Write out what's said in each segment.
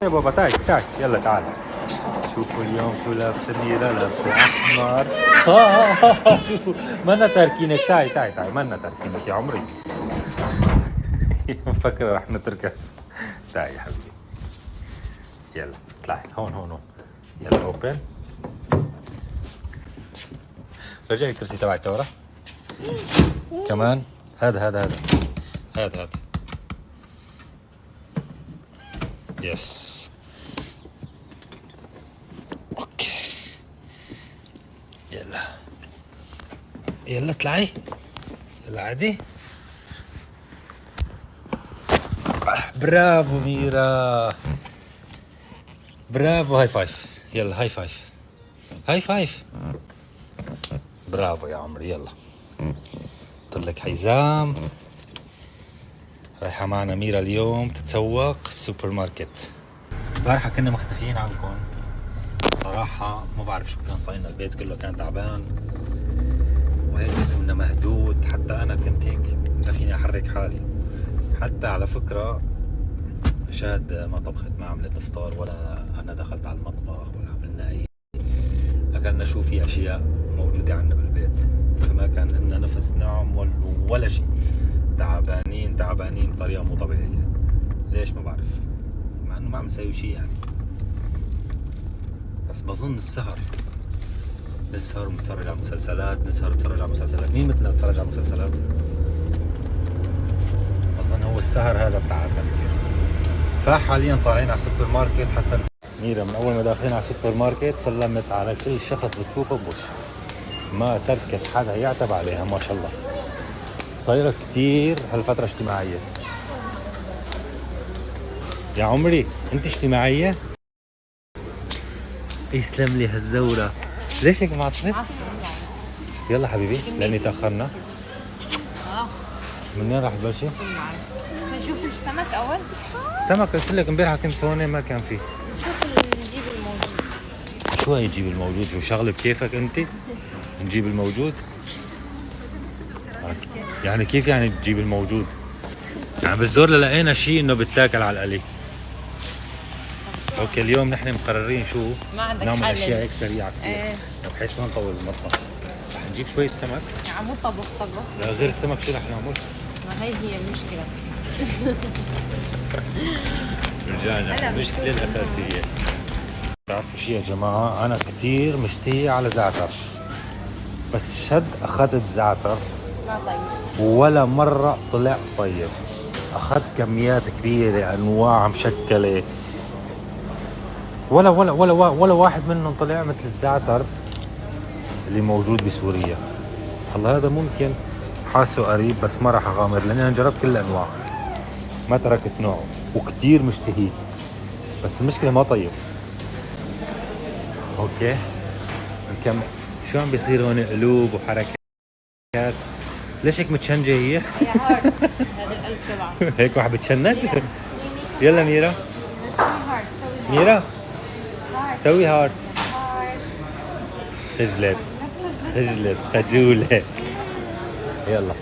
يا بابا تعال يلا تعال. شوفوا اليوم شو لابسه ميرا، لابسه احمر. شوفوا منا تاركينك. تعي منا تاركينك يا عمري. مفكرة رح نتركها. تعي يا حبيبي يلا اطلعي هون. يلا اوبن. رجعي الكرسي تبعك لورا كمان. هذا يس اوكي. يلا اطلعي. يلا عادي. برافو ميرا، برافو. هاي فايف. يلا هاي فايف. برافو يا عمري. يلا طلك حزام. رايحة معنا ميرا اليوم تتسوق بسوبر ماركت. البارحة كنا مختفيين عنكم بصراحة، ما بعرف شو كان صايرنا. البيت كله كان تعبان وهيك جسمنا مهدود. حتى أنا كنت هيك ما فيني أحرك حالي. حتى على فكرة شاد ما طبخت، ما عملت إفطار ولا أنا دخلت على المطبخ ولا عملنا أي. أكلنا شو في أشياء موجودة عندنا بالبيت، فما كان لنا نفس نعمل ولا شيء. تعبانين بطريقة مو طبيعية. ليش ما بعرف، مع إنه ما عم نسوي شيء يعني. بس بظن السهر، نسهر ونتفرج على مسلسلات. مين مثلنا بتفرج على مسلسلات؟ أظن هو السهر هذا بتاعنا كثير. فحاليا طالعين على السوبر ماركت. حتى ميرا من أول ما داخلين على السوبر ماركت سلمت على كل شخص بتشوفه بوش، ما تركت حدا يعتب عليها. ما شاء الله صايرة كتير هالفترة اجتماعية. يا عمري انت اجتماعية؟ يسلم لي هالزورة. ليش هيك معصبة؟ يلا حبيبي لاني تأخرنا. منين راح تبلشي؟ نشوف السمك اول. السمك قلت لك امبارح كنت هون ما كان فيه. نشوف نجيب الموجود. شو هي تجيب الموجود؟ شو شغله بكيفك انت؟ نجيب الموجود؟ يعني كيف يعني تجيب الموجود؟ يعني بالزور لقينا شيء انه بتاكل على القلي. اوكي اليوم نحن مقررين شو نعمل اشياء هيك سريعه كثير بحيث ما نطول المطبخ. رح نجيب شويه سمك. عمو طبخ لا غير السمك شو رح نعمل؟ ما هي المشكله. رجعنا المشكله الاساسيه. بتعرفوا شو يا جماعه، انا كثير مشتهي على زعتر، بس شد اخذت زعتر ما طيب ولا مره طلع طيب. اخذت كميات كبيره انواع مشكله، ولا واحد منهم طلع مثل الزعتر اللي موجود بسوريا. هلا هذا ممكن حاسه قريب بس ما راح اغامر لاني انا جربت كل الانواع ما تركت نوعه وكتير مشتهي، بس المشكله ما طيب. اوكي نكمل. شو عم بيصير هون؟ قلوب وحركات. ليش هيك متشنجه هي؟ يا هارد. هذا القلب تبعه هيك واحد بتشنج. يلا ميرا، ميرا سوي هارت. خجلت خجولة. يلا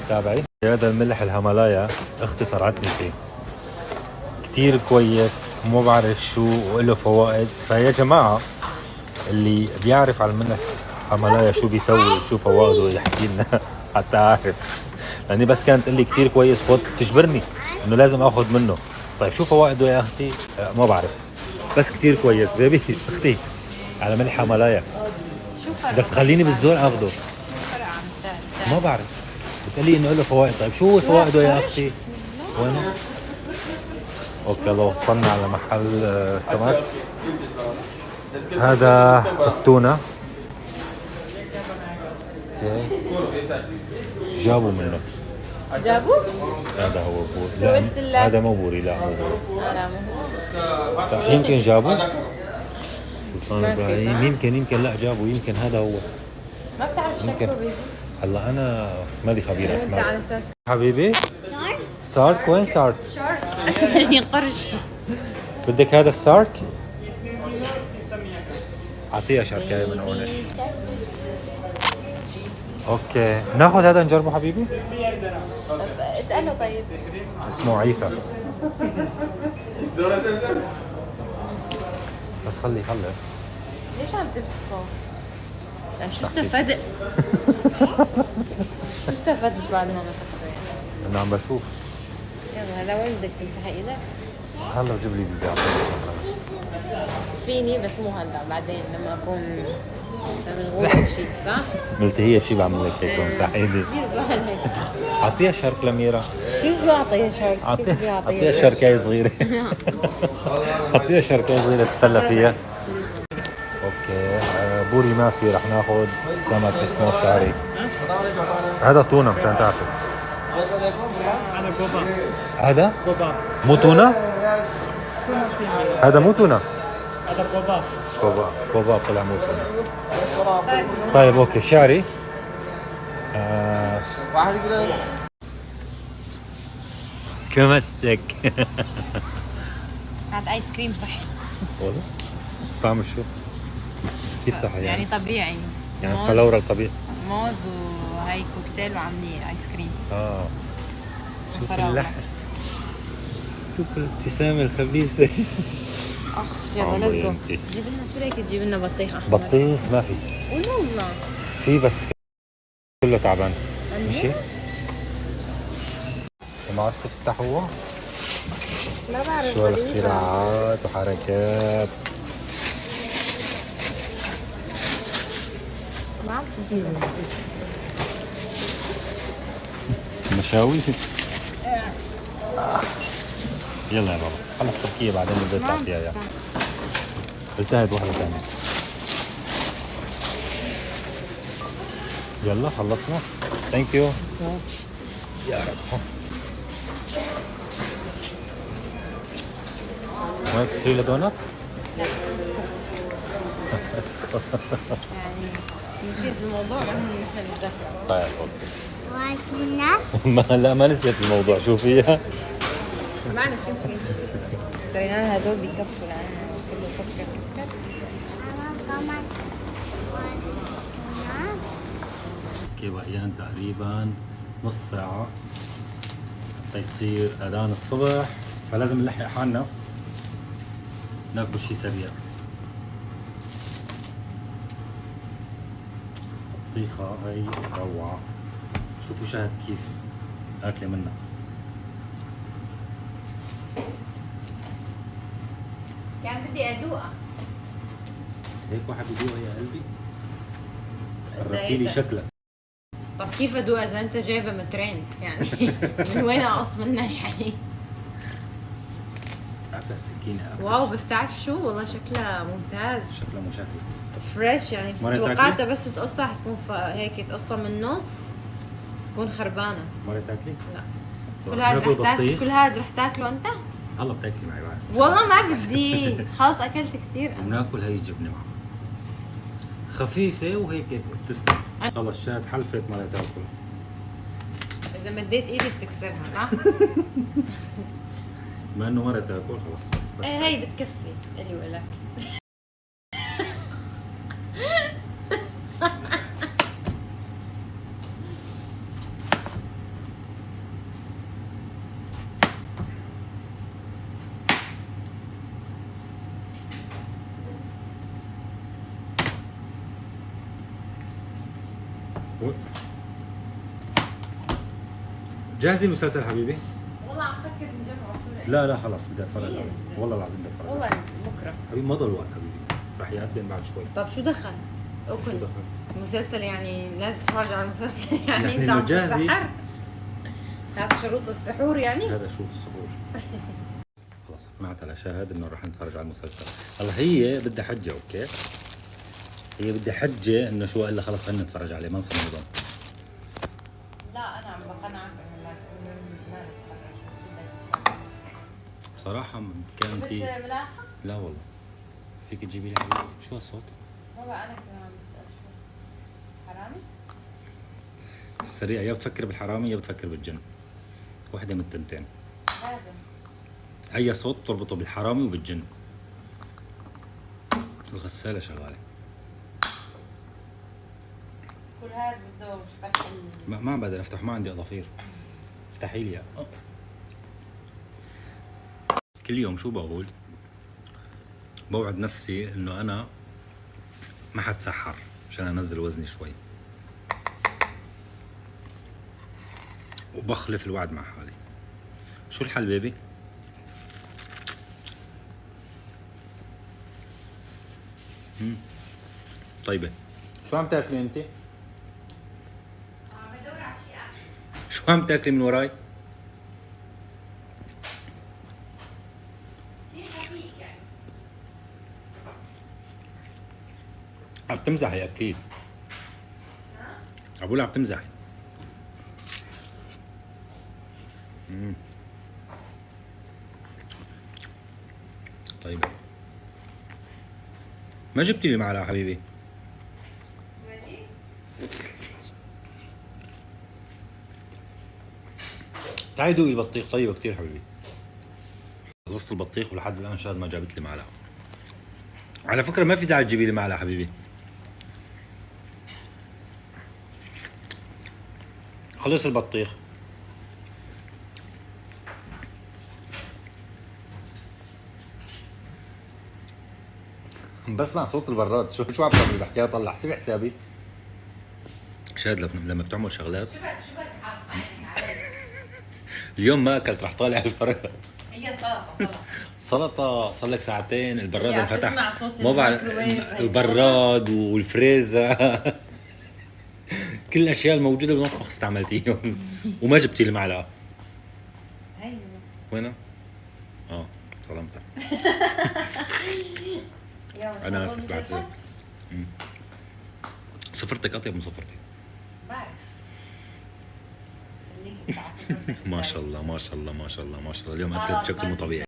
تابعي. هذا الملح الهيمالايا اختي صرعتني فيه، كتير كويس وما بعرف شو وله فوائد. فيا جماعة اللي بيعرف على الملح الهيمالايا شو بيسوي وشو فوائده يحكي لنا حتى اعرف، لاني بس كانت تقول لي كتير كويس تجبرني انه لازم اخذ منه. طيب شو فوائده يا اختي؟ ما بعرف بس كتير كويس. بيبي اختي على ملح هيمالايا بدك تخليني بالزور اخذه. ما بعرف بتقلي انه له فوائد. طيب شو فوائده يا اختي؟ وينه؟ اوكي يلا وصلنا على محل سمك. هذا التونة. اوكي جابوا منه. هذا هو بوري. لا هذا مو بوري. لا مو بوري. طيب يمكن جابوا سلطان ابراهيم. يمكن لا جابوا. يمكن هذا هو. ما بتعرف شكله بيبي. هلا انا مالي خبير اسماء. حبيبي سارك. وين سارك؟ يعني قرش. بدك هذا السارك؟ اعطيها شركة من هون. اوكي ناخذ هذا نجربه حبيبي. اسأله طيب. اسمه عيفا. بس خليه يخلص. ليش عم تمسكه؟ يعني شو صحيح. استفدت؟ شو استفدت بعد ما مسكته يعني؟ انا عم بشوف. يلا هلا وين بدك تمسحي ايدك؟ هلا بجيب لي بيبي. فيني بس مو هلا، بعدين لما اكون مشغولة بشيء، صح؟ قلت هي شي بعمل لك هيك ومسح ايدي. دير بالك. اعطيها شرك لميرا. شو اعطيها شرط؟ كيف بدي اعطيها شركايه صغيره. اعطيها شركايه صغيره تتسلى فيها. اوكي بوري ما في، رح ناخذ سمك اسمه شاري. هذا تونه مشان تعرفوا. انا كوبا هذا كوبا مو تونه؟ هذا مو تونه. هذا كوبا كوبا طلع مو تونه. طيب اوكي شعري. كمستك. هذا ايس كريم صحي. والله طعم شو؟ كيف صحي يعني طبيعي. يعني موز- فلورا الطبيعي. موز وهي كوكتيل وعاملين ايس كريم. شوف فراولة. اللحس. شوف الابتسامة الخبيثة. يلا عمري ليتس جو. انتي. جيب لنا شو رايك تجيب لنا بطيخ احمر؟ بطيخ ما في. قول والله. في بس كله تعبان. عندي؟ ماشي. ما عرفت تفتح هو؟ ما بعرف. شو الاختراعات وحركات. ما عم تجيب. مشاوي. يلا يا بابا خلص تركية بعدين بدي اطلع فيها اياها. التهت واحدة ثانية. يلا خلصنا. ثانك يو. يا رب. ما تشتري لها دونات؟ يعني نسيت الموضوع بعدين نحن نتذكر. طيب اوكي. ما نسيت الموضوع شو فيها؟ معنا شو شيء. اشترينا هدول بكفوا لأنه كله سكر سكر. اوكي بقيان تقريبا نص ساعة حتى يصير اذان الصبح، فلازم نلحق حالنا ناكل شيء سريع. بطيخة هي روعة. شوفوا شهد كيف اكله منها. يعني بدي أدوقها. هيك واحد بدوقها يا قلبي. بدها قربتي لي إيه؟ شكلها. طب كيف أدوقها إذا أنت جايبة مترين يعني؟ من وين أقص منها يعني؟ عارفة السكينة أكتر. واو بس تعرف شو والله شكلها ممتاز. شكلها مشاكل. فريش يعني. مرة توقعتها تاكلي؟ بس تقصها حتكون هيك تقصها من النص تكون خربانة. مرة تاكلي؟ لا. طب كل هذا ناكل رح تاكل، بطيخ؟ كل هذا رح تاكله أنت؟ هلا بتاكلي معي بعرف. والله ما بدي. خلص أكلت كثير أنا. وبناكل هي الجبنة معها. خفيفة وهيك بتسكت. خلص شاد حلفت ما تاكل. إذا مديت إيدي بتكسرها صح؟ بما انه مرة تاكل خلص بس. إيه هي بتكفي إلي وإلك. جاهزين المسلسل حبيبي؟ والله عم فكر نجمعه شو رأيك؟ لا خلص بدي اتفرج عليه. Please. والله العظيم بدي اتفرج والله عليه. بكرة. حبيبي ما ضل وقت حبيبي. رح يقدم بعد شوي. طب شو دخل؟ شو أكل دخل؟ مسلسل يعني لازم تتفرج على المسلسل يعني يعني أنت إنه عم جاهزة؟ تسحر؟ هذا شروط السحور يعني؟ هذا شو السحور. خلص اقنعت على شاهد انه رح نتفرج على المسلسل. هلا هي بدها حجة اوكي. هي بدها حجة انه شو الا خلص خلينا نتفرج عليه ما نصير نظام. لا أنا عم بقنعك إنه ما نتفرج بس بدك تتفرج. بصراحة كانتي ملاحق؟ لا والله. فيك تجيبي لي حبيبي شو هالصوت؟ بابا أنا كمان بسأل شو اسمه؟ حرامي؟ السريع يا بتفكر بالحرامي يا بتفكر بالجن. واحدة من التنتين. لازم. أي صوت تربطه بالحرامي وبالجن. الغسالة شغالة. كل هذا بده مش فتح ما بقدر أفتح ما عندي أظافير. افتحي لي إياه. كل يوم شو بقول؟ بوعد نفسي انه انا ما حتسحر عشان انزل وزني شوي، وبخلف الوعد مع حالي. شو الحل بيبي؟ طيبة. شو عم تاكلي انت؟ عم بدور على شيء احسن. شو عم تاكلي من وراي؟ شيء خفيف يعني. عم تمزحي اكيد. عم بقول عم تمزحي. طيب ما جبتي لي معلقة حبيبي؟ ماشي؟ تعالي دوقي البطيخ طيبة كتير حبيبي. خلصت البطيخ ولحد الآن شاد ما جابت لي معلقة. على فكرة ما في داعي تجيبي لي معلقة حبيبي. خلص البطيخ. بسمع صوت البراد. شو عم تعمل؟ بحكيها طلع سيب حسابي. شاد لما بتعمل شغلات. شو بك حاط عينك علي؟ اليوم ما اكلت رح طالع الفرق. هي سلطة. سلطة صار لك ساعتين البراد يا انفتح. بتسمع صوت ما بعرف الميكروويف. البراد والفريزة كل الاشياء الموجودة بالمطبخ استعملتيهم وما جبتي لي معلقة. ايوه. وينها؟ ظلمتها. انا اسف بعتذر. صفرتك اطيب من صفرتي. بعرف. خليك تتعصب. ما شاء الله ما شاء الله ما شاء الله ما شاء الله اليوم اكلت خلاص، بشكل مو طبيعي.